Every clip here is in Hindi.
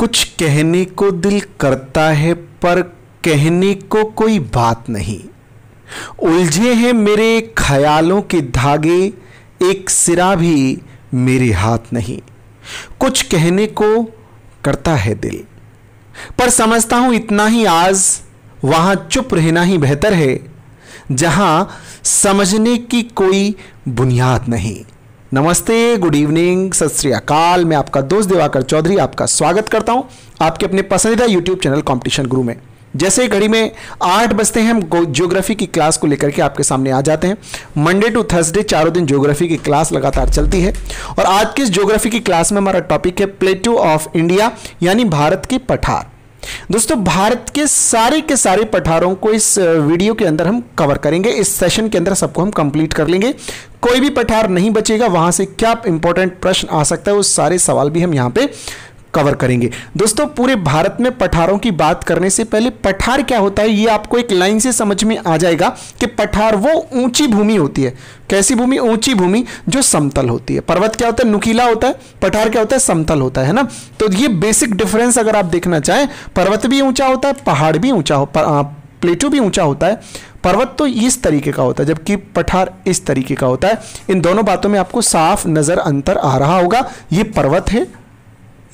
कुछ कहने को दिल करता है पर कहने को कोई बात नहीं। उलझे हैं मेरे ख्यालों के धागे, एक सिरा भी मेरे हाथ नहीं। कुछ कहने को करता है दिल पर समझता हूं इतना ही आज, वहां चुप रहना ही बेहतर है जहां समझने की कोई बुनियाद नहीं। नमस्ते, गुड इवनिंग, सत श्री अकाल। मैं आपका दोस्त दिवाकर चौधरी आपका स्वागत करता हूं आपके अपने पसंदीदा यूट्यूब चैनल कंपटीशन गुरु में। जैसे घड़ी में 8 बजते हैं, हम ज्योग्राफी की क्लास को लेकर के आपके सामने आ जाते हैं। मंडे टू थर्सडे चारों दिन ज्योग्राफी की क्लास लगातार चलती है और आज की इस ज्योग्राफी की क्लास में हमारा टॉपिक है प्लेटू ऑफ इंडिया, यानी भारत के पठार। दोस्तों, भारत के सारे पठारों को इस वीडियो के अंदर हम कवर करेंगे। इस सेशन के अंदर सबको हम कंप्लीट कर लेंगे, कोई भी पठार नहीं बचेगा। वहां से क्या इंपॉर्टेंट प्रश्न आ सकता है, उस सारे सवाल भी हम यहां पे कवर करेंगे। दोस्तों, पूरे भारत में पठारों की बात करने से पहले पठार क्या होता है ये आपको एक लाइन से समझ में आ जाएगा कि पठार वो ऊंची भूमि होती है। कैसी भूमि? ऊंची भूमि जो समतल होती है। पर्वत क्या होता है? नुकीला होता है। पठार क्या होता है? समतल होता है ना। तो ये बेसिक डिफरेंस अगर आप देखना चाहें, पर्वत भी ऊंचा होता है, पहाड़ भी ऊंचा प्लेटू भी ऊंचा होता है। पर्वत तो इस तरीके का होता है जबकि पठार इस तरीके का होता है। इन दोनों बातों में आपको साफ नजर अंतर आ रहा होगा। ये पर्वत है,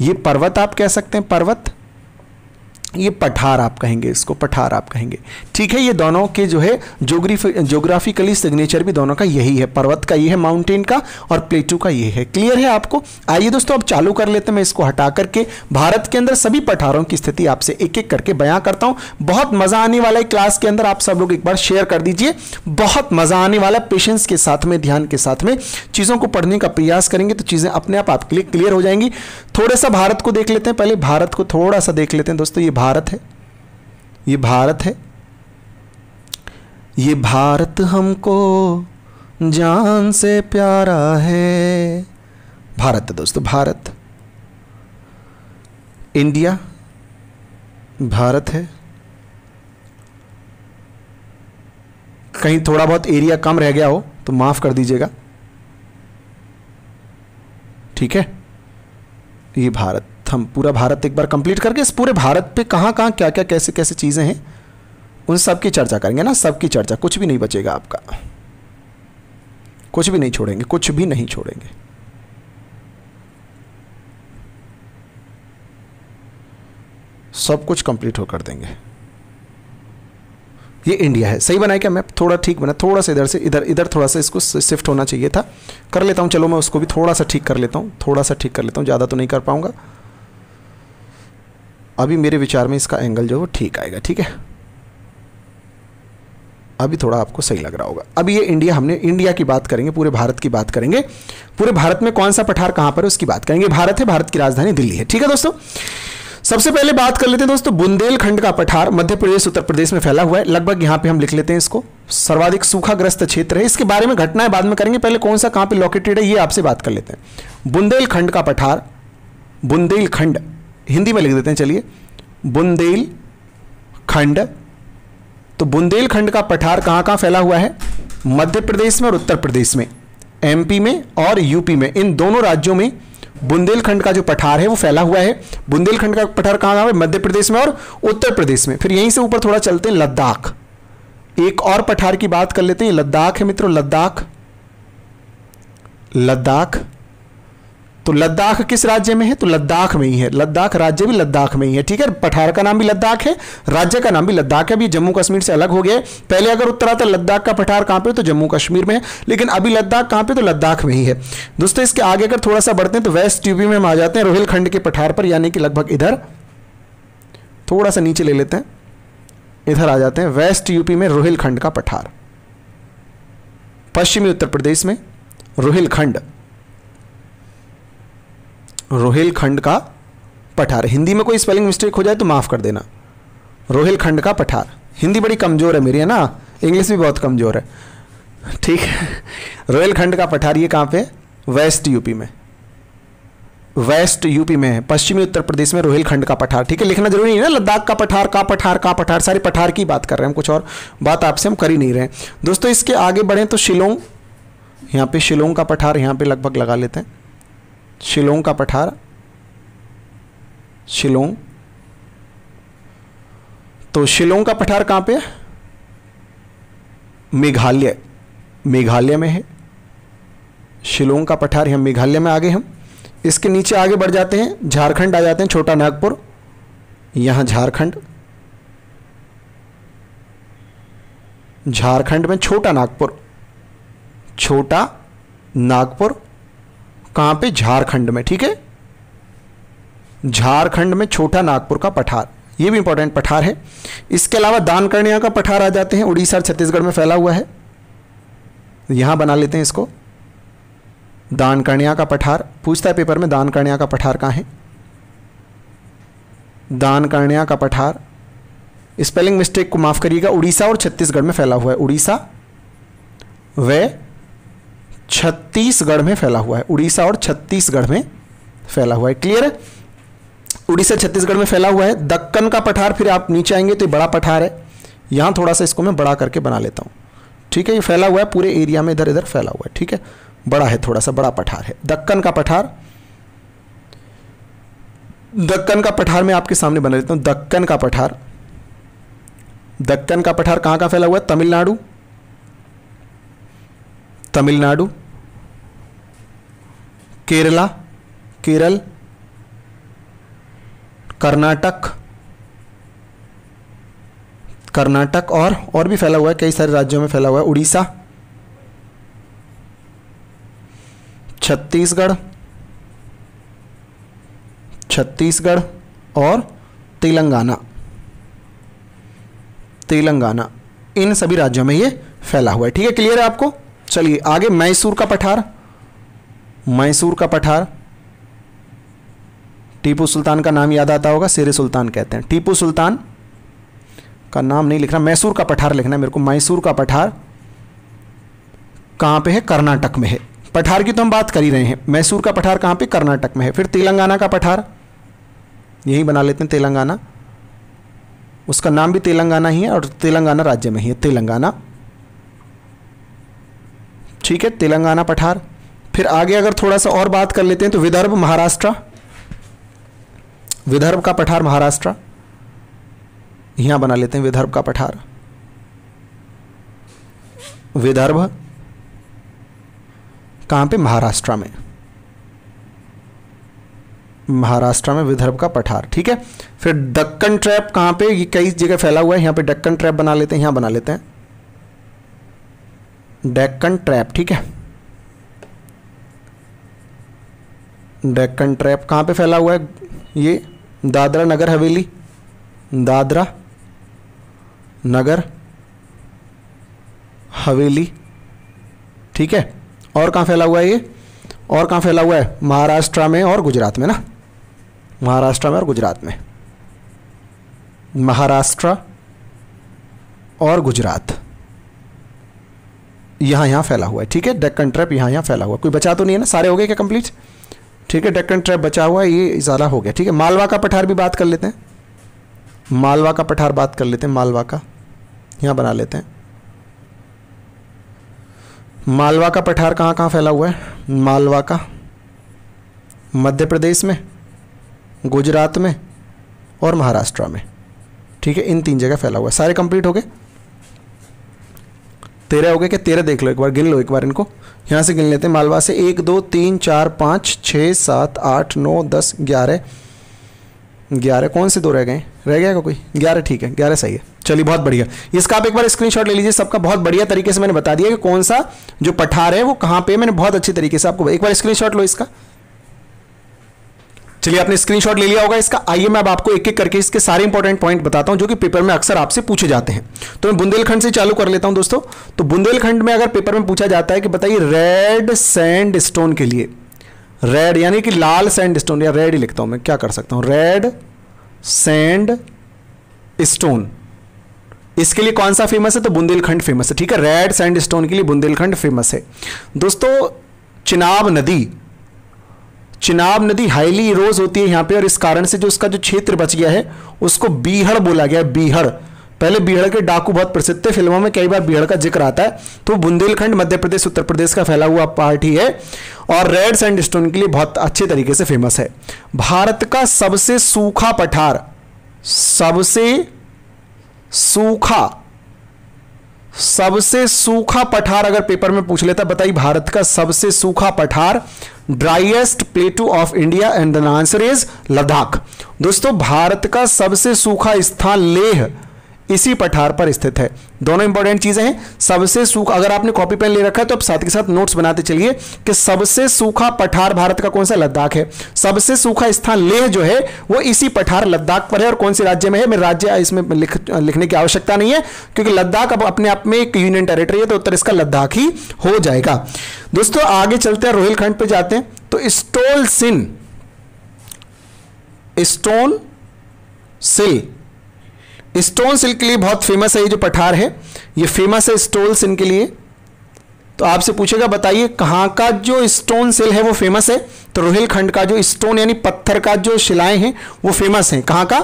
ये पर्वत आप कह सकते हैं पर्वत, ये पठार आप कहेंगे, इसको पठार आप कहेंगे। ठीक है, ये दोनों के जो है ज्योग्राफिकली सिग्नेचर भी दोनों का यही है। पर्वत का ये है माउंटेन का और प्लेटू का ये है। क्लियर है आपको? आइए दोस्तों, अब चालू कर लेते हैं। मैं इसको हटा करके भारत के अंदर सभी पठारों की स्थिति आपसे एक एक करके बयां करता हूं। बहुत मजा आने वाला है क्लास के अंदर। आप सब लोग एक बार शेयर कर दीजिए, बहुत मजा आने वाला। पेशेंस के साथ में, ध्यान के साथ में चीजों को पढ़ने का प्रयास करेंगे तो चीजें अपने आप आपके लिए क्लियर हो जाएंगी। थोड़ा सा भारत को देख लेते हैं, पहले भारत को थोड़ा सा देख लेते हैं। दोस्तों, ये भारत है, ये भारत है, ये भारत हमको जान से प्यारा है। भारत है दोस्तों, भारत। इंडिया भारत है। कहीं थोड़ा बहुत एरिया कम रह गया हो तो माफ कर दीजिएगा। ठीक है, ये भारत। हम पूरा भारत एक बार कंप्लीट करके इस पूरे भारत पे कहां कहां क्या क्या कैसे कैसे चीजें हैं उन सब की चर्चा करेंगे ना। सबकी चर्चा, कुछ भी नहीं बचेगा आपका, कुछ भी नहीं छोड़ेंगे, कुछ भी नहीं छोड़ेंगे। सब कुछ कंप्लीट हो कर देंगे। ये इंडिया है। सही बनाया क्या? मैं थोड़ा ठीक बना, थोड़ा सा इधर से इधर थोड़ा सा इसको शिफ्ट होना चाहिए था। कर लेता हूं, चलो मैं उसको भी थोड़ा सा ठीक कर लेता हूं, थोड़ा सा ठीक कर लेता हूं, ज्यादा तो नहीं कर पाऊंगा। अभी मेरे विचार में इसका एंगल जो है ठीक आएगा। ठीक है, अभी थोड़ा आपको सही लग रहा होगा। अभी ये इंडिया, हमने इंडिया की बात करेंगे, पूरे भारत की बात करेंगे। पूरे भारत में कौन सा पठार कहां पर है उसकी बात करेंगे। भारत है, भारत की राजधानी दिल्ली है। ठीक है दोस्तों, सबसे पहले बात कर लेते हैं दोस्तों बुंदेलखंड का पठार मध्य प्रदेश उत्तर प्रदेश में फैला हुआ है। लगभग यहां पे हम लिख लेते हैं इसको, सर्वाधिक सूखाग्रस्त क्षेत्र है। इसके बारे में घटनाएं बाद में करेंगे, पहले कौन सा कहां पे लोकेटेड है ये आपसे बात कर लेते हैं। बुंदेलखंड का पठार, बुंदेलखंड हिंदी में लिख देते हैं, चलिए बुंदेलखंड। तो बुंदेलखंड का पठार कहां कहां फैला हुआ है? मध्य प्रदेश में और उत्तर प्रदेश में, एमपी में और यूपी में, इन दोनों राज्यों में बुंदेलखंड का जो पठार है वो फैला हुआ है। बुंदेलखंड का पठार कहां है? मध्य प्रदेश में और उत्तर प्रदेश में। फिर यहीं से ऊपर थोड़ा चलते हैं, लद्दाख। एक और पठार की बात कर लेते हैं, लद्दाख है मित्रों, लद्दाख। लद्दाख, तो लद्दाख किस राज्य में है? तो लद्दाख में ही है। लद्दाख राज्य भी लद्दाख में ही है। ठीक है, पठार का नाम भी लद्दाख है, राज्य का नाम भी लद्दाख है। अभी जम्मू कश्मीर से अलग हो गया है। पहले अगर उत्तर आता लद्दाख का पठार कहां पे? तो जम्मू कश्मीर में है, लेकिन अभी लद्दाख कहां पे? तो लद्दाख में ही है। दोस्तों, इसके आगे अगर थोड़ा सा बढ़ते हैं तो वेस्ट यूपी में हम आ जाते हैं, रोहिलखंड के पठार पर, यानी कि लगभग इधर थोड़ा सा नीचे ले लेते हैं, इधर आ जाते हैं। वेस्ट यूपी में रोहिलखंड का पठार, पश्चिमी उत्तर प्रदेश में रोहिलखंड, रोहिलखंड का पठार। हिंदी में कोई स्पेलिंग मिस्टेक हो जाए तो माफ कर देना। रोहिलखंड का पठार, हिंदी बड़ी कमजोर है मेरी, है ना, इंग्लिश भी बहुत कमजोर है। ठीक है, रोहिलखंड का पठार ये कहां पे? वेस्ट यूपी में, वेस्ट यूपी में है, पश्चिमी उत्तर प्रदेश में रोहिलखंड का पठार। ठीक है, लिखना जरूरी नहीं है ना, लद्दाख का पठार, का पठार, का पठार, सारे पठार की बात कर रहे हैं हम, कुछ और बात आपसे हम कर ही नहीं रहे हैं। दोस्तों, इसके आगे बढ़े तो शिलोंग, यहाँ पे शिलोंग का पठार यहाँ पे लगभग लगा लेते हैं। शिलोंग का पठार, शिलोंग। तो शिलोंग का पठार कहां पे है? मेघालय, मेघालय में है शिलोंग का पठार, यहां मेघालय में। आगे हम इसके नीचे आगे बढ़ जाते हैं, झारखंड आ जाते हैं, छोटा नागपुर, यहां झारखंड, झारखंड में छोटा नागपुर, छोटा नागपुर कहां पे? झारखंड में, ठीक है, झारखंड में छोटा नागपुर का पठार, ये भी इंपॉर्टेंट पठार है। इसके अलावा दानकर्णिया का पठार आ जाते हैं, उड़ीसा और छत्तीसगढ़ में फैला हुआ है, यहां बना लेते हैं इसको। दानकर्णिया का पठार पूछता है पेपर में, दानकर्णिया का पठार कहां है? दानकर्णिया का पठार, स्पेलिंग मिस्टेक को माफ करिएगा, उड़ीसा और छत्तीसगढ़ में फैला हुआ है, उड़ीसा व छत्तीसगढ़ में फैला हुआ है, उड़ीसा और छत्तीसगढ़ में फैला हुआ है। क्लियर है? उड़ीसा छत्तीसगढ़ में फैला हुआ है। दक्कन का पठार, फिर आप नीचे आएंगे तो बड़ा पठार है, यहां थोड़ा सा इसको मैं बड़ा करके बना लेता हूं, ठीक है। ये फैला हुआ है पूरे एरिया में, इधर इधर फैला हुआ है, ठीक है, बड़ा है, थोड़ा सा बड़ा पठार है दक्कन का पठार। दक्कन का पठार मैं आपके सामने बना लेता हूं। दक्कन का पठार, दक्कन का पठार कहां का फैला हुआ है? तमिलनाडु, तमिलनाडु, केरला, केरल, कर्नाटक, कर्नाटक, और भी फैला हुआ है, कई सारे राज्यों में फैला हुआ है, उड़ीसा, छत्तीसगढ़, छत्तीसगढ़ और तेलंगाना, तेलंगाना, इन सभी राज्यों में ये फैला हुआ है, ठीक है। क्लियर है आपको? चलिए आगे, मैसूर का पठार, मैसूर का पठार, टीपू सुल्तान का नाम याद आता होगा, शेर सुल्तान कहते हैं, टीपू सुल्तान का नाम नहीं लिखना, मैसूर का पठार लिखना है मेरे को। मैसूर का पठार कहां पे है? कर्नाटक में है। पठार की तो हम बात कर ही रहे हैं, मैसूर का पठार कहां पे? कर्नाटक में है। फिर तेलंगाना का पठार, यही बना लेते हैं तेलंगाना, उसका नाम भी तेलंगाना ही है और तेलंगाना राज्य में ही है, तेलंगाना, ठीक है, तेलंगाना पठार। फिर आगे अगर थोड़ा सा और बात कर लेते हैं तो विदर्भ, महाराष्ट्र, विदर्भ का पठार महाराष्ट्र, यहां बना लेते हैं विदर्भ का पठार, विदर्भ कहां पे? महाराष्ट्र में, महाराष्ट्र में विदर्भ का पठार, ठीक है। फिर दक्कन ट्रैप कहां पे? ये कई जगह फैला हुआ है, यहां पे दक्कन ट्रैप बना लेते हैं, यहां बना लेते हैं डेक्कन ट्रैप, ठीक है। डेक्कन ट्रैप कहां पे फैला हुआ है? ये दादरा नगर हवेली, दादरा नगर हवेली, ठीक है। और कहां फैला हुआ है ये? और कहां फैला हुआ है? महाराष्ट्र में और गुजरात में ना, महाराष्ट्र में और गुजरात में, महाराष्ट्र और गुजरात, यहां फैला हुआ है, ठीक है। डेक्कन ट्रैप यहां फैला हुआ, कोई बचा तो नहीं है ना? सारे हो गए क्या कंप्लीट? ठीक है, डेक्कन ट्रैप बचा हुआ है, ये ज़्यादा हो गया, ठीक है। मालवा का पठार भी बात कर लेते हैं, मालवा का पठार बात कर लेते हैं, मालवा का यहां बना लेते हैं। मालवा का पठार कहां कहां फैला हुआ है? मालवा का मध्य प्रदेश में, गुजरात में और महाराष्ट्र में, ठीक है, इन 3 जगह फैला हुआ है। सारे कंप्लीट हो गए? 13 हो गए क्या? 13 देख लो एक बार, गिन लो एक बार इनको, यहां से गिन लेते हैं। मालवा से 1 2 3 4 5 6 7 8 9 10 11, 11 कौन से 2 रह गए? रह गया कोई? 11, ठीक है, 11 सही है। चलिए बहुत बढ़िया, इसका आप एक बार स्क्रीनशॉट ले लीजिए। सबका बहुत बढ़िया तरीके से मैंने बता दिया कि कौन सा जो पठार है वो कहां पे, मैंने बहुत अच्छी तरीके से आपको, एक बार स्क्रीनशॉट लो इसका। चलिए आपने स्क्रीनशॉट ले लिया होगा इसका। आइए मैं अब आपको एक एक करके इसके सारे इंपॉर्टेंट पॉइंट बताता हूं जो कि पेपर में अक्सर आपसे पूछे जाते हैं। तो मैं बुंदेलखंड से चालू कर लेता हूं दोस्तों। तो बुंदेलखंड में अगर पेपर में पूछा जाता है कि बताइए रेड सैंड स्टोन के लिए, रेड यानी कि लाल सैंड स्टोन, या रेड ही लिखता हूं मैं, क्या कर सकता हूं, रेड सैंड स्टोन, इसके लिए कौन सा फेमस है? तो बुंदेलखंड फेमस है, ठीक है। रेड सैंड स्टोन के लिए बुंदेलखंड फेमस है दोस्तों। चिनाब नदी, चिनाब नदी हाईली इरोज होती है यहां पे, और इस कारण से जो उसका जो क्षेत्र बच गया है उसको बीहड़ बोला गया है, बीहड़। पहले बीहड़ के डाकू बहुत प्रसिद्ध थे, फिल्मों में कई बार बीहड़ का जिक्र आता है। तो बुंदेलखंड मध्य प्रदेश उत्तर प्रदेश का फैला हुआ पार्ट ही है और रेड सैंडस्टोन के लिए बहुत अच्छे तरीके से फेमस है। भारत का सबसे सूखा पठार, सबसे सूखा पठार अगर पेपर में पूछ लेता, बताइए भारत का सबसे सूखा पठार, driest प्लेटू of India, and the answer is Ladakh. दोस्तों भारत का सबसे सूखा स्थान लेह इसी पठार पर स्थित है। दोनों इंपॉर्टेंट चीजें हैं। सबसे सूखा, अगर आपने कॉपी पेन ले रखा है तो आप साथ के साथ नोट्स बनाते चलिए कि सबसे सूखा पठार भारत का कौन सा, लद्दाख है। सबसे सूखा स्थान लेह जो है वो इसी पठार लद्दाख पर है। और कौन से राज्य में है, मेरे राज्य इसमें लिखने की आवश्यकता नहीं है क्योंकि लद्दाख अब अपने आप में एक यूनियन टेरिटरी है, तो उत्तर इसका लद्दाख ही हो जाएगा। दोस्तों आगे चलते हैं, रोहिलखंड पे जाते हैं। तो स्टोन सिल के लिए बहुत फेमस है ये जो पठार है, ये फेमस है स्टोन सिल के लिए। तो आपसे पूछेगा बताइए कहां का जो स्टोन सिल है वो फेमस है, तो रोहिलखंड का जो स्टोन यानी पत्थर का जो शिलाएं हैं वो फेमस हैं। कहां का,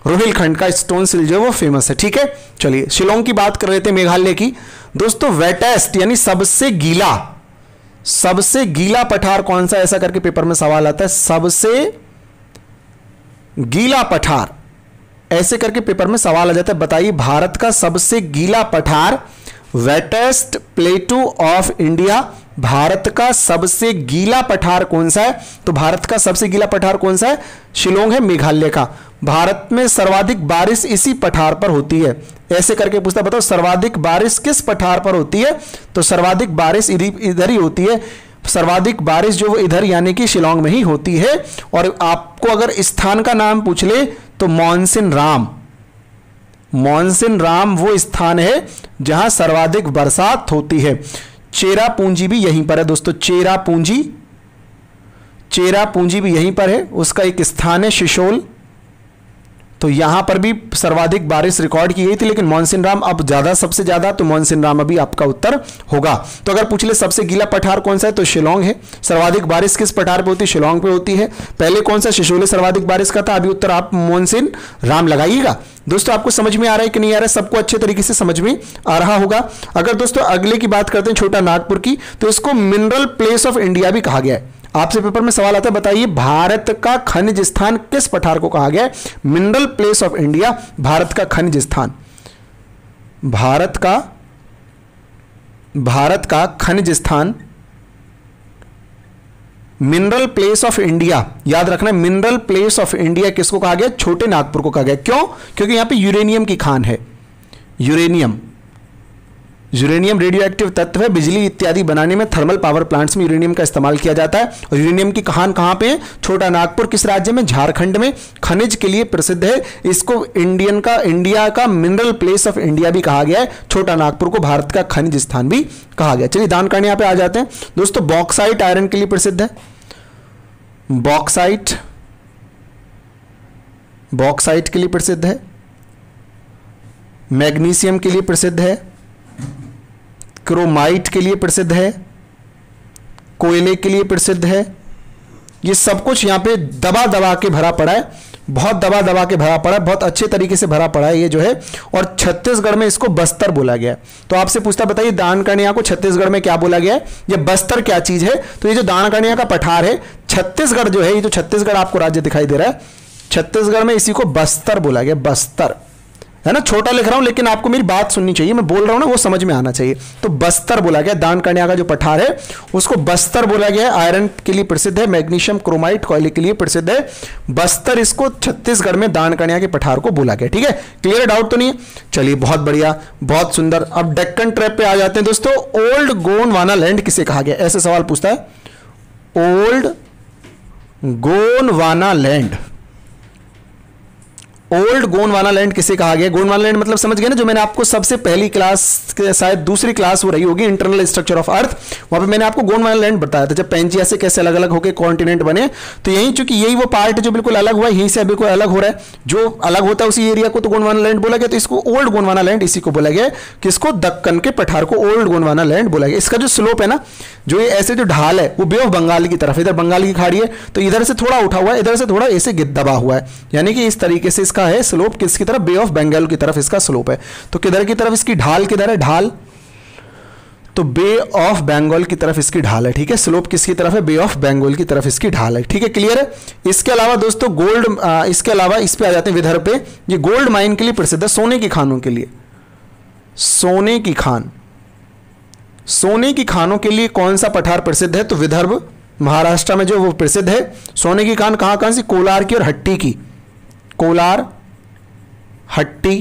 रोहिलखंड का स्टोन सिल जो है वो फेमस है। ठीक है, चलिए शिलोंग की बात कर लेते हैं, मेघालय की। दोस्तों वेटेस्ट यानी सबसे गीला पठार कौन सा, ऐसा करके पेपर में सवाल आता है। सबसे गीला पठार ऐसे करके पेपर में सवाल आ जाता है, बताइए भारत का सबसे गीला पठार, वेटेस्ट प्लेटू ऑफ इंडिया, भारत का सबसे गीला पठार कौन सा है, तो भारत का सबसे गीला पठार कौन सा है, शिलोंग है, मेघालय का। भारत में सर्वाधिक बारिश इसी पठार पर होती है, ऐसे करके पूछता, बताओ सर्वाधिक बारिश किस पठार पर होती है, तो सर्वाधिक बारिश इधर ही होती है। सर्वाधिक बारिश जो इधर यानी कि शिलोंग में ही होती है। और आपको अगर स्थान का नाम पूछ ले तो मॉनसिन राम वो स्थान है जहां सर्वाधिक बरसात होती है। चेरापूंजी भी यहीं पर है दोस्तों, चेरापूंजी भी यहीं पर है, उसका एक स्थान है शिशोल। तो यहां पर भी सर्वाधिक बारिश रिकॉर्ड की गई थी, लेकिन मॉनसिन राम अब ज्यादा, सबसे ज्यादा, तो मॉनसिन राम अभी आपका उत्तर होगा। तो अगर पूछ ले सबसे गीला पठार कौन सा है, तो शिलोंग है। सर्वाधिक बारिश किस पठार पे होती है, शिलोंग पे होती है। पहले कौन सा, शिशोले सर्वाधिक बारिश का था, अभी उत्तर आप मॉनसिन राम लगाइएगा। दोस्तों आपको समझ में आ रहा है कि नहीं आ रहा है, सबको अच्छे तरीके से समझ में आ रहा होगा। अगर दोस्तों अगले की बात करते हैं छोटा नागपुर की, तो इसको मिनरल प्लेस ऑफ इंडिया भी कहा गया है। आपसे पेपर में सवाल आता है, बताइए भारत का खनिज स्थान किस पठार को कहा गया है, mineral place of India, Bharat का खनिज स्थान, भारत का खनिज स्थान, मिनरल प्लेस ऑफ इंडिया। याद रखना, मिनरल प्लेस ऑफ इंडिया किसको कहा गया, छोटे नागपुर को कहा गया। क्यों, क्योंकि यहां पे यूरेनियम की खान है। यूरेनियम रेडियो एक्टिव तत्व है, बिजली इत्यादि बनाने में थर्मल पावर प्लांट्स में यूरेनियम का इस्तेमाल किया जाता है। और यूरेनियम की खान कहां पे है, छोटा नागपुर, किस राज्य में, झारखंड में। खनिज के लिए प्रसिद्ध है, इसको इंडिया का मिनरल प्लेस ऑफ इंडिया भी कहा गया है। छोटा नागपुर को भारत का खनिज स्थान भी कहा गया। चलिए दानकांड यहां पे आ जाते हैं दोस्तों। बॉक्साइट आयरन के लिए प्रसिद्ध है, बॉक्साइट के लिए प्रसिद्ध है, मैग्नीशियम के लिए प्रसिद्ध है, क्रोमाइट के लिए प्रसिद्ध है, कोयले के लिए प्रसिद्ध है। ये सब कुछ यहां पे दबा के भरा पड़ा है, बहुत दबा के भरा पड़ा है, बहुत अच्छे तरीके से भरा पड़ा है ये जो है। और छत्तीसगढ़ में इसको बस्तर बोला गया है। तो आपसे पूछता, बताइए दानकर्णिया को छत्तीसगढ़ में क्या बोला गया है, ये बस्तर क्या चीज है, तो ये जो दानकर्णिया का पठार है, छत्तीसगढ़ जो है, ये जो छत्तीसगढ़ आपको राज्य दिखाई दे रहा है, छत्तीसगढ़ में इसी को बस्तर बोला गया, बस्तर है ना। छोटा लिख रहा हूं लेकिन आपको मेरी बात सुननी चाहिए, मैं बोल रहा हूं ना वो समझ में आना चाहिए। तो बस्तर बोला गया, दानकर्णिया का जो पठार है उसको बस्तर बोला गया। आयरन के लिए प्रसिद्ध है, मैग्नीशियम, क्रोमाइट, कोयले के लिए प्रसिद्ध है बस्तर, इसको छत्तीसगढ़ में दानकर्णिया के पठार को बोला गया। ठीक है, क्लियर, डाउट तो नहीं है। चलिए बहुत बढ़िया, बहुत सुंदर। अब डेक्कन ट्रैप पे आ जाते हैं दोस्तों। ओल्ड गोंडवाना लैंड किसे कहा गया, ऐसे सवाल पूछता है। Old Gondwana land, old Gondwana land किसे कहा गया, गोंडवाना लैंड मतलब समझ गए ना, जो मैंने आपको सबसे पहली क्लास, शायद दूसरी क्लास हो रही होगी, इंटरनल स्ट्रक्चर ऑफ अर्थ, वहां पे मैंने आपको गोंडवाना लैंड बताया था, जब पैंजिया से कैसे अलग अलग होकर कॉन्टिनेंट बने। तो यही, चूंकि यही वो पार्ट है जो बिल्कुल अलग हुआ, यहीं से बिल्कुल अलग हो रहा है, जो अलग होता है उसी एरिया को तो गोंडवाना लैंड बोला गया। तो इसको ओल्ड गोंडवाना लैंड इसी को बोला गया, किसको, दक्कन के पठार को ओल्ड गोंडवाना लैंड बोला गया। इसका जो स्लोप है ना, जो ये ऐसे जो ढाल है, वो बे ऑफ बंगाल की तरफ, इधर बंगाल की खाड़ी है, तो इधर से थोड़ा उठा हुआ है, इधर से थोड़ा ऐसे दबा हुआ है, यानी कि इस तरीके से इसका है स्लोप किसकी तरफ, बे ऑफ बंगाल की तरफ इसका स्लोप है। तो किधर की तरफ इसकी ढाल किधर है, ढाल, तो बे ऑफ बंगाल की तरफ इसकी ढाल है, ठीक है। स्लोप किसकी तरफ है, बे ऑफ बंगाल की तरफ इसकी ढाल है, ठीक है, क्लियर है। इसके अलावा दोस्तों गोल्ड, इसके अलावा इस पे आ जाते हैं विदर्भ पे। ये गोल्ड माइन के लिए प्रसिद्ध है, सोने की खानों के लिए, सोने की खान, सोने की खानों के लिए कौन सा पठार प्रसिद्ध है, तो विदर्भ महाराष्ट्र में जो वो प्रसिद्ध है। सोने की खान कहां कहां सी, कोलार की और हट्टी की, कोलार हट्टी,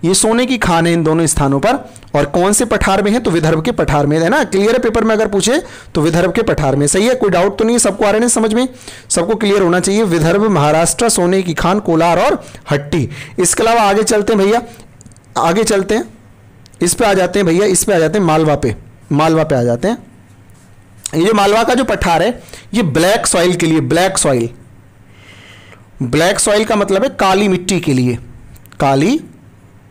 ये सोने की खान है इन दोनों स्थानों पर। और कौन से पठार में है, तो विदर्भ के पठार में है ना, क्लियर है। पेपर में अगर पूछे तो विदर्भ के पठार में, सही है, कोई डाउट तो नहीं है, सबको आ रहे हैं समझ में, सबको क्लियर होना चाहिए। विदर्भ, महाराष्ट्र, सोने की खान, कोलार और हट्टी। इसके अलावा आगे चलते हैं भैया, आगे चलते हैं, इस पे आ जाते हैं भैया, इस पे आ जाते हैं मालवा पे, मालवा पे आ जाते हैं। ये मालवा का जो पठार है ये ब्लैक सॉइल के लिए, ब्लैक सॉइल, ब्लैक सॉइल का मतलब है काली मिट्टी के लिए, काली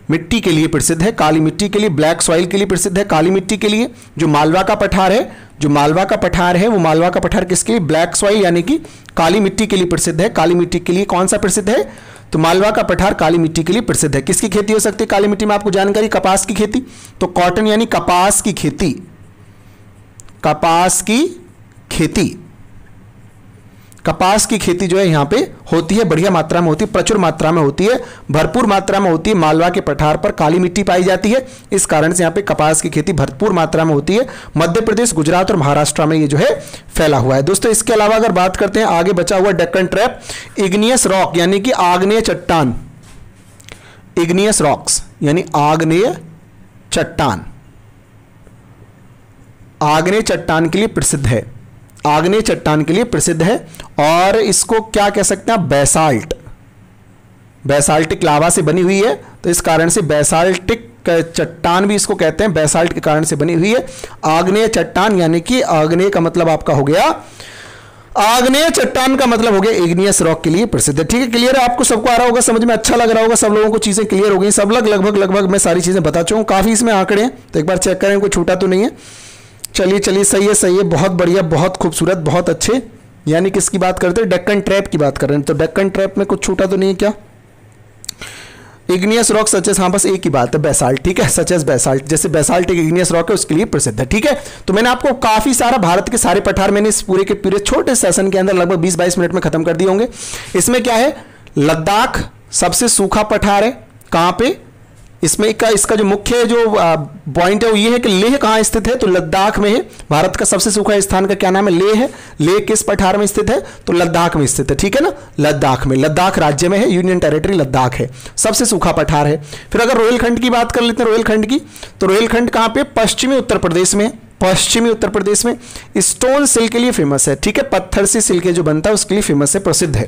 मिट्टी के लिए प्रसिद्ध है, काली मिट्टी के लिए, ब्लैक सॉइल के लिए प्रसिद्ध है, काली मिट्टी के लिए। जो मालवा का पठार है, जो मालवा का पठार है, वो मालवा का पठार किसके लिए, ब्लैक सॉइल यानी कि काली मिट्टी के लिए प्रसिद्ध है। काली मिट्टी के लिए कौन सा प्रसिद्ध है, तो मालवा का पठार काली मिट्टी के लिए प्रसिद्ध है। किसकी खेती हो सकती है काली मिट्टी में, आपको जानकारी, कपास की खेती, तो कॉटन यानी कपास की खेती, कपास की खेती, कपास की खेती जो है यहां पे होती है, बढ़िया मात्रा में होती है, प्रचुर मात्रा में होती है, भरपूर मात्रा में होती है। मालवा के पठार पर काली मिट्टी पाई जाती है, इस कारण से यहां पे कपास की खेती भरपूर मात्रा में होती है। मध्य प्रदेश, गुजरात और महाराष्ट्र में ये जो है फैला हुआ है। दोस्तों इसके अलावा अगर बात करते हैं आगे बचा हुआ डेक्कन ट्रैप, इग्नियस रॉक यानी कि आग्नेय चट्टान, इग्नियस रॉक्स यानी आग्नेय चट्टान, आग्नेय चट्टान के लिए प्रसिद्ध है, आग्नेय चट्टान के लिए प्रसिद्ध है। और इसको क्या कह सकते हैं, बेसाल्ट, बेसाल्टिक लावा से बनी हुई है, तो इस कारण से बेसाल्टिक चट्टान भी इसको कहते हैं, बेसाल्ट के कारण से बनी हुई है। आग्नेय चट्टान यानी कि आग्नेय का मतलब आपका हो गया, आग्नेय चट्टान का मतलब हो गया इग्नियस रॉक के लिए प्रसिद्ध है, ठीक है, क्लियर है। आपको सबको आ रहा होगा, समझ में अच्छा लग रहा होगा, सब लोगों को चीजें क्लियर हो गई, सब लगभग मैं सारी चीजें बता चुका हूं। काफी इसमें आंकड़े हैं, तो एक बार चेक करें कोई छूटा तो नहीं है। चलिए चलिए, सही है सही है, बहुत बढ़िया, बहुत खूबसूरत, बहुत अच्छे। यानी किसकी बात करते हैं, डेक्कन ट्रैप की बात कर रहे हैं, तो डेक्कन ट्रैप में कुछ छूटा तो नहीं है क्या, इग्नियस रॉक सचेस, हाँ बस एक ही बात है, बेसाल्ट, ठीक है, सचेस बेसाल्ट, जैसे बेसाल्ट एक इग्नियस रॉक है उसके लिए प्रसिद्ध है, ठीक है। तो मैंने आपको काफी सारा भारत के सारे पठार मैंने इस पूरे के पूरे छोटे सेशन के अंदर लगभग 20-22 मिनट में खत्म कर दिए होंगे। इसमें क्या है, लद्दाख सबसे सूखा पठार है, कहां पे, इसमें इसका जो मुख्य जो पॉइंट है वो ये है कि लेह कहाँ स्थित है, तो लद्दाख में है। भारत का सबसे सूखा स्थान का क्या नाम है, लेह है। लेह किस पठार में स्थित है, तो लद्दाख में स्थित है, ठीक है ना, लद्दाख में, लद्दाख राज्य में है, यूनियन टेरिटरी लद्दाख है, सबसे सूखा पठार है। फिर अगर रोहिलखंड की बात कर लेते हैं, रोहिलखंड की, तो रोहिलखंड कहाँ पे, पश्चिमी उत्तर प्रदेश में, पश्चिमी उत्तर प्रदेश में स्टोन सिल्क के लिए फेमस है, ठीक है, पत्थर से सिल्क जो बनता है उसके लिए फेमस है, प्रसिद्ध है।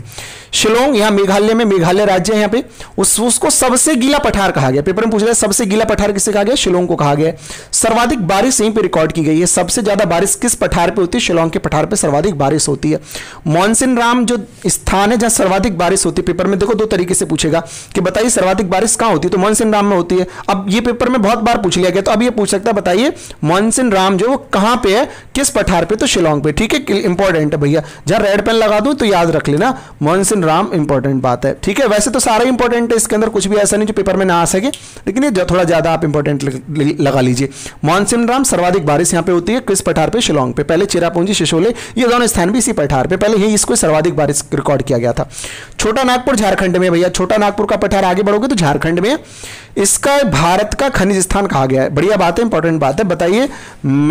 शिलोंग यहाँ मेघालय में, मेघालय राज्य है यहाँ पे, उसको सबसे गीला पठार कहा गया, पेपर में पूछ रहा है सबसे गीला पठार किसे कहा गया, शिलोंग को कहा गया। सर्वाधिक बारिश यहीं पे रिकॉर्ड की गई है, सबसे ज्यादा बारिश किस पठार पे होती है, शिलोंग के पठार पे सर्वाधिक बारिश होती है। मॉनसिन राम जो स्थान है जहां सर्वाधिक बारिश होती है, पेपर में देखो दो तरीके से पूछेगा कि बताइए सर्वाधिक बारिश कहां होती है, तो मॉनसिन राम में होती है। अब ये पेपर में बहुत बार पूछ लिया गया, तो अब ये पूछ सकता है बताइए मॉनसिन राम जो कहां पे है, किस पठार पे, तो शिलोंग पे, ठीक है, इंपॉर्टेंट है भैया, जहां रेड पेन लगा दूं तो याद रख लेना, मॉनसिन राम इंपॉर्टेंट बात है, ठीक है। वैसे तो सारा इंपॉर्टेंट है, इसके अंदर कुछ भी ऐसा नहीं जो पेपर में ना आ सके, लेकिन ये थोड़ा ज्यादा आप इंपॉर्टेंट लगा लीजिए। मॉनसिन राम सर्वाधिक बारिश यहां पे होती है किस पठार पे, शिलोंग पे। पहले चिरापुंजी, शिशोले ये दोनों स्थान भी इसी पठार पे, पहले ही इसको सर्वाधिक बारिश रिकॉर्ड किया गया था। छोटा नागपुर झारखंड में भैया, छोटा नागपुर का पठार आगे बढ़ोगे तो झारखंड में, इसका भारत का खनिज स्थान कहा गया है, बढ़िया बात है, इंपॉर्टेंट बात है। बताइए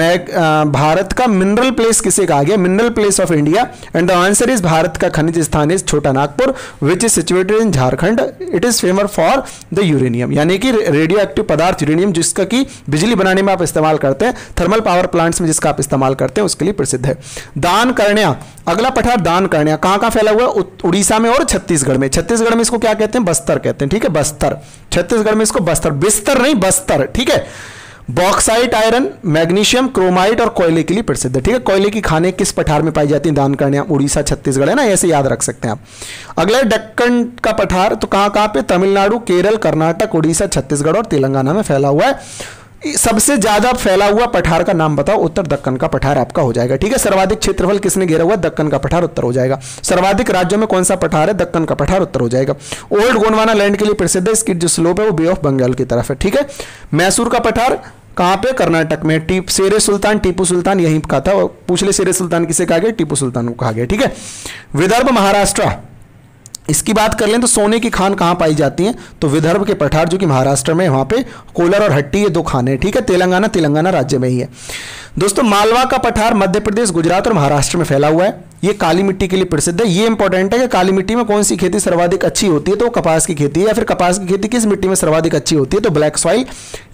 भारत का मिनरल प्लेस किसे कहा गया, mineral place of India, and the answer is Bharat का खनिज स्थान इज छोटा Nagpur which is situated in Jharkhand. It is famous for the uranium, यानी कि रेडियो एक्टिव पदार्थ यूरेनियम, जिसका कि बिजली बनाने में आप इस्तेमाल करते हैं, थर्मल पावर प्लांट्स में जिसका आप इस्तेमाल करते हैं उसके लिए प्रसिद्ध है। दान कर्ण्या, अगला पठार दान कर्ण्या कहां कहां फैला हुआ है, उड़ीसा में और छत्तीसगढ़ में। छत्तीसगढ़ में इसको क्या कहते हैं, बस्तर कहते हैं, ठीक है, बस्तर, छत्तीसगढ़ में इसको बस्तर, बिस्तर नहीं बस्तर, ठीक है। बॉक्साइट, आयरन, मैग्नीशियम, क्रोमाइट और कोयले के लिए प्रसिद्ध है, ठीक है। कोयले की खानें किस पठार में पाई जाती हैं, दान कर्ण्या, उड़ीसा, छत्तीसगढ़ है ना, ऐसे याद रख सकते हैं आप। अगला दक्कन का पठार, तो कहां कहां पे, तमिलनाडु, केरल, कर्नाटक, उड़ीसा, छत्तीसगढ़ और तेलंगाना में फैला हुआ है। सबसे ज्यादा फैला हुआ पठार का नाम बताओ, उत्तर दक्कन का पठार आपका हो जाएगा। ठीक है, सर्वाधिक क्षेत्रफल किसने घेरा हुआ, दक्कन का पठार, उत्तर हो जाएगा। सर्वाधिक राज्यों में कौन सा पठार है, दक्कन का पठार, उत्तर हो जाएगा। ओल्ड गोंडवाना लैंड के लिए प्रसिद्ध है, इसकी जो स्लोप है वो बे ऑफ बंगाल की तरफ है। ठीक है, मैसूर का पठार कहां पे, कर्नाटक में। शेरे सुल्तान टीपू सुल्तान यहीं का था, पूछ ले शेरे सुल्तान किसे कहा गया, टीपू सुल्तान को कहा गया। ठीक है, विदर्भ महाराष्ट्र, इसकी बात कर लें तो सोने की खान कहां पाई जाती है, तो विदर्भ के पठार जो कि महाराष्ट्र में, वहां पे कोलर और हट्टी ये दो खान है। ठीक है, तेलंगाना राज्य में ही है। दोस्तों मालवा का पठार मध्य प्रदेश, गुजरात और महाराष्ट्र में फैला हुआ है। ये काली मिट्टी के लिए प्रसिद्ध है। ये इंपॉर्टेंट है कि काली मिट्टी में कौन सी खेती सर्वाधिक अच्छी होती है, तो कपास की खेती है। या फिर कपास की खेती किस मिट्टी में सर्वाधिक अच्छी होती है, तो ब्लैक सॉइल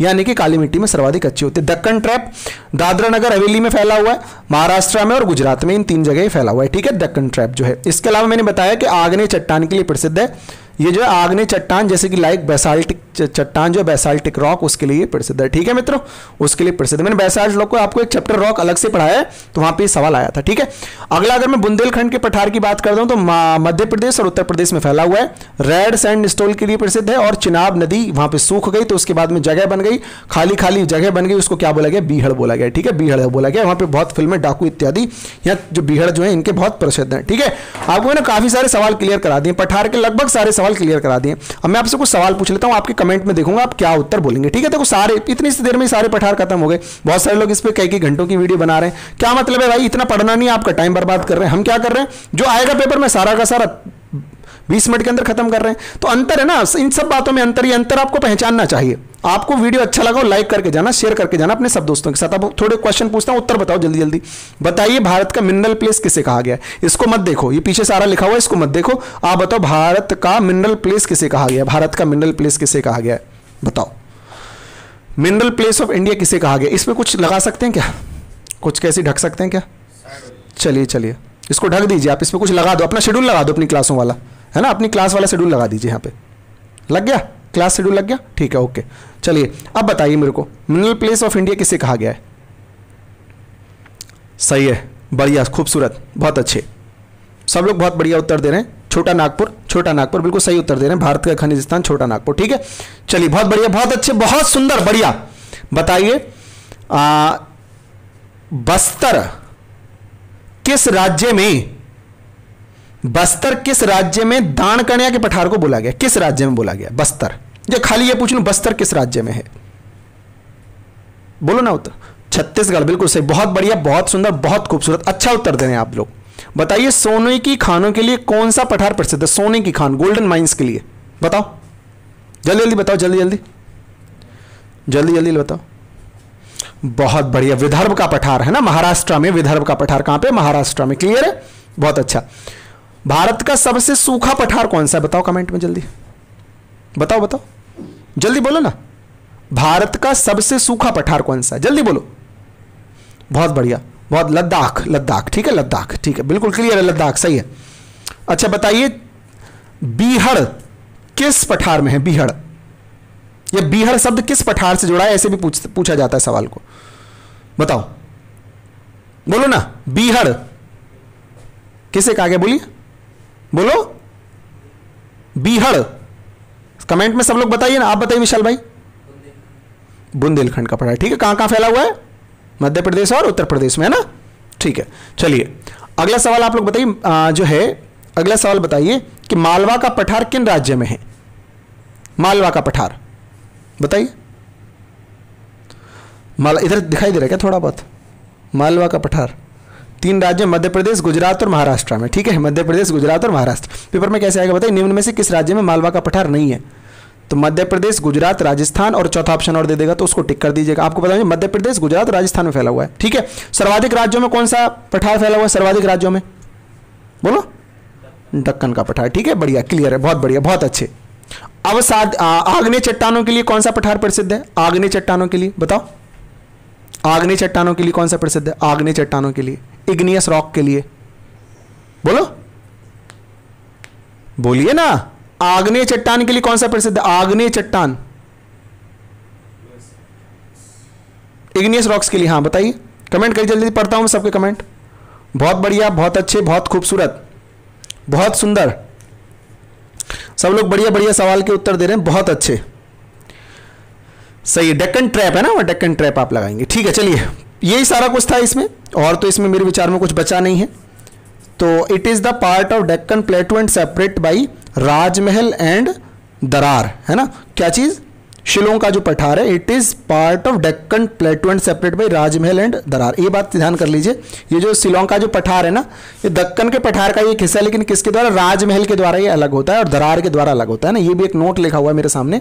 यानी कि काली मिट्टी में सर्वाधिक अच्छी होती है। दक्कन ट्रैप दादरा नगर हवेली में फैला हुआ है, महाराष्ट्र में और गुजरात में, इन 3 जगह फैला हुआ है। ठीक है, दक्कन ट्रैप जो है। इसके अलावा मैंने बताया कि आग्नेय चट्टान के लिए प्रसिद्ध है। ये जो है आग्नेय चट्टान, जैसे कि लाइक बेसाल्टिक चट्टान जो बेसाल्टिक रॉक, उसके लिए प्रसिद्ध है। ठीक है मित्रों, उसके लिए प्रसिद्ध। मैंने बेसाल्ट रॉक को आपको एक चैप्टर रॉक अलग से पढ़ाया है, तो वहां पे सवाल आया था। ठीक है, अगला अगर मैं बुंदेलखंड के पठार की बात करता हूं तो मध्य प्रदेश और उत्तर प्रदेश में फैला हुआ है। रेड सैंडस्टोन के लिए प्रसिद्ध है, और चिनाब नदी वहां पे सूख गई तो उसके बाद में जगह बन गई, खाली जगह बन गई, उसको क्या बोला गया, बीहड़ बोला गया। ठीक है, बीहड़ बोला गया। वहां पे बहुत फिल्में, डाकू इत्यादि, यहाँ जो बीहड़ जो है इनके बहुत प्रसिद्ध है। ठीक है, आपको मैंने काफी सारे सवाल क्लियर करा दिए, पठार के लगभग सारे सवाल क्लियर करा दिए। अब मैं आपसे कुछ सवाल पूछ लेता हूं, आपके कमेंट में देखूंगा आप क्या उत्तर बोलेंगे। ठीक है, देखो सारे इतनी सी देर में सारे पठार खत्म हो गए। बहुत सारे लोग इस पे कई घंटों की वीडियो बना रहे हैं। क्या मतलब है भाई, इतना पढ़ना नहीं, आपका टाइम बर्बाद कर रहे हैं। हम क्या कर रहे हैं, जो आएगा पेपर में सारा का सारा 20 मिनट के अंदर खत्म कर रहे हैं। तो अंतर है ना, इन सब बातों में अंतर, ये अंतर आपको पहचानना चाहिए। आपको वीडियो अच्छा लगा लाइक करके जाना, शेयर करके जाना अपने सब दोस्तों के साथ। अब थोड़े क्वेश्चन पूछता हूं, उत्तर बताओ जल्दी जल्दी। बताइए भारत का मिनरल प्लेस किसे कहा गया है। इसको मत देखो, ये पीछे सारा लिखा हुआ है, इसको मत देखो। आप बताओ भारत का मिनरल प्लेस किसे कहा गया है, भारत का मिनरल प्लेस किसे कहा गया है, बताओ। मिनरल प्लेस ऑफ इंडिया किसे कहा गया, इसमें कुछ लगा सकते हैं क्या, कुछ कैसे ढक सकते हैं क्या। चलिए इसको ढक दीजिए, आप इसमें कुछ लगा दो, अपना शेड्यूल लगा दो अपनी क्लासों वाला, है ना, अपनी क्लास वाला शेड्यूल लगा दीजिए। यहाँ पे लग गया, क्लास शेड्यूल लग गया, ठीक है, ओके। चलिए अब बताइए मेरे को, मिनरल प्लेस ऑफ इंडिया किसे कहा गया है। सही है, बढ़िया, खूबसूरत, बहुत अच्छे, सब लोग बहुत बढ़िया उत्तर दे रहे हैं। छोटा नागपुर बिल्कुल सही उत्तर दे रहे हैं, भारत का खनिज स्थान छोटा नागपुर। ठीक है, चलिए बहुत बढ़िया, बहुत अच्छे, बहुत सुंदर, बढ़िया। बताइए बस्तर किस राज्य में, बस्तर किस राज्य में दान कन्या के पठार को बोला गया, किस राज्य में बोला गया बस्तर। जो खाली ये पूछ लूं, बस्तर किस राज्य में है, बोलो ना उत्तर। छत्तीसगढ़, बिल्कुल सही, बहुत बढ़िया, बहुत सुंदर, बहुत खूबसूरत, अच्छा उत्तर दे रहे हैं आप लोग। बताइए सोने की खानों के लिए कौन सा पठार प्रसिद्ध है, सोने की खान, गोल्डन माइंस के लिए, बताओ जल्दी जल्दी बताओ, जल्दी जल्दी बताओ। बहुत बढ़िया, विदर्भ का पठार है ना, महाराष्ट्र में विदर्भ का पठार, कहां पे, महाराष्ट्र में, क्लियर है, बहुत अच्छा। भारत का सबसे सूखा पठार कौन सा है, बताओ कमेंट में जल्दी, बताओ जल्दी बोलो ना। भारत का सबसे सूखा पठार कौन सा है, जल्दी बोलो। बहुत बढ़िया, बहुत, लद्दाख, ठीक है, लद्दाख, ठीक है, बिल्कुल क्लियर है, लद्दाख सही है। अच्छा बताइए बीहड़ किस पठार में है, बीहड़, यह बीहड़ शब्द किस पठार से जुड़ा है, ऐसे भी पूछा जाता है सवाल को, बताओ, बोलो ना। बीहड़ किसे कहा गया, बोलिए, बोलो, बीहड़, कमेंट में सब लोग बताइए ना, आप बताइए विशाल भाई। बुंदेलखंड का पठार, ठीक है, कहां कहां फैला हुआ है, मध्य प्रदेश और उत्तर प्रदेश में, है ना, ठीक है। चलिए अगला सवाल आप लोग बताइए, जो है अगला सवाल बताइए कि मालवा का पठार किन राज्य में है, मालवा का पठार बताइए। इधर दिखाई दे रहा है क्या थोड़ा बहुत, मालवा का पठार 3 राज्य, मध्य प्रदेश, गुजरात और महाराष्ट्र में, ठीक है, मध्य प्रदेश, गुजरात और महाराष्ट्र। पेपर में कैसे आएगा बताइए, निम्न में से किस राज्य में मालवा का पठार नहीं है, तो मध्य प्रदेश, गुजरात, राजस्थान, और चौथा ऑप्शन और दे देगा तो उसको टिक कर दीजिएगा। आपको बताइए मध्य प्रदेश, गुजरात, राजस्थान में फैला हुआ है, ठीक है। सर्वाधिक राज्यों में कौन सा पठार फैला हुआ है, सर्वाधिक राज्यों में, बोलो, दक्कन का पठार, ठीक है, बढ़िया, क्लियर है, बहुत बढ़िया, बहुत अच्छे। अब आग्नेय चट्टानों के लिए कौन सा पठार प्रसिद्ध है, आग्नेय चट्टानों के लिए बताओ, आग्नेय चट्टानों के लिए कौन सा प्रसिद्ध है, आग्नेय चट्टानों के लिए, इग्नियस रॉक के लिए, बोलो, बोलिए ना, आग्नेय चट्टान के लिए कौन सा प्रसिद्ध है, आग्नेय चट्टान, इग्नियस रॉक्स के लिए, हाँ बताइए, कमेंट करिए जल्दी, पढ़ता हूं मैं सबके कमेंट। बहुत बढ़िया, बहुत अच्छे, बहुत खूबसूरत, बहुत सुंदर, सब लोग बढ़िया बढ़िया सवाल के उत्तर दे रहे हैं, बहुत अच्छे। सही है, डेक्कन ट्रैप है ना, वो डेक्कन ट्रैप आप लगाएंगे। ठीक है, चलिए यही सारा कुछ था इसमें, और तो इसमें मेरे विचार में कुछ बचा नहीं है। तो it is the part of Deccan प्लेटू and separate by Rajmahal and दरार, है ना, क्या चीज, शिलोंग का जो पठार है, it is part of Deccan प्लेटू and separate by Rajmahal and दरार। ये बात ध्यान कर लीजिए, ये जो शिलोंग का जो पठार है ना, ये दक्कन के पठार का एक हिस्सा है, लेकिन किसके द्वारा, राजमहल के द्वारा ये अलग होता है और दरार के द्वारा अलग होता है ना। ये भी एक नोट लिखा हुआ है मेरे सामने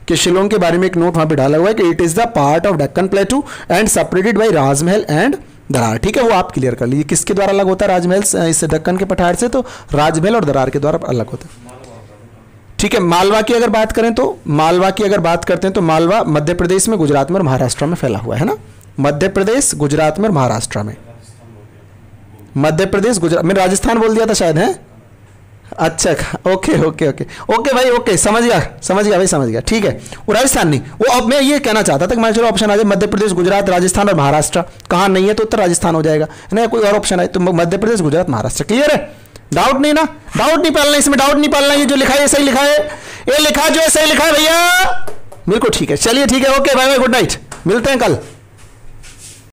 कि शिलोंग के बारे में एक नोट वहां पे डाला हुआ है कि it is the part of Deccan प्लेटू and separated by Rajmahal and दरार। ठीक है, वो आप क्लियर कर लीजिए, किसके द्वारा अलग होता है राजमहल इस दक्कन के पठार से, तो राजमहल और दरार के द्वारा अलग होता है। ठीक है, मालवा की अगर बात करें तो, मालवा की अगर बात करते हैं तो मालवा मध्य प्रदेश में, गुजरात में और महाराष्ट्र में फैला हुआ है ना, मध्य प्रदेश, गुजरात में और महाराष्ट्र में। मध्य प्रदेश, गुजरात में, राजस्थान बोल दिया था शायद, है, अच्छा, ओके ओके ओके ओके भाई, ओके, समझ गया भाई, समझ गया। ठीक है, वो राजस्थान नहीं, वो अब मैं ये कहना चाहता था कि मान चलो ऑप्शन आ जाए मध्य प्रदेश, गुजरात, राजस्थान और महाराष्ट्र, कहाँ नहीं है तो उत्तर राजस्थान हो जाएगा, है ना, कोई और ऑप्शन आए तो मध्य प्रदेश, गुजरात, महाराष्ट्र। क्लियर है, डाउट नहीं ना, डाउट नहीं पालना इसमें, डाउट नहीं पालना, ये जो लिखा है सही लिखा है, ये लिखा जो है सही लिखा है भैया, बिल्कुल ठीक है। चलिए ठीक है, okay, bye bye, good night, मिलते हैं कल।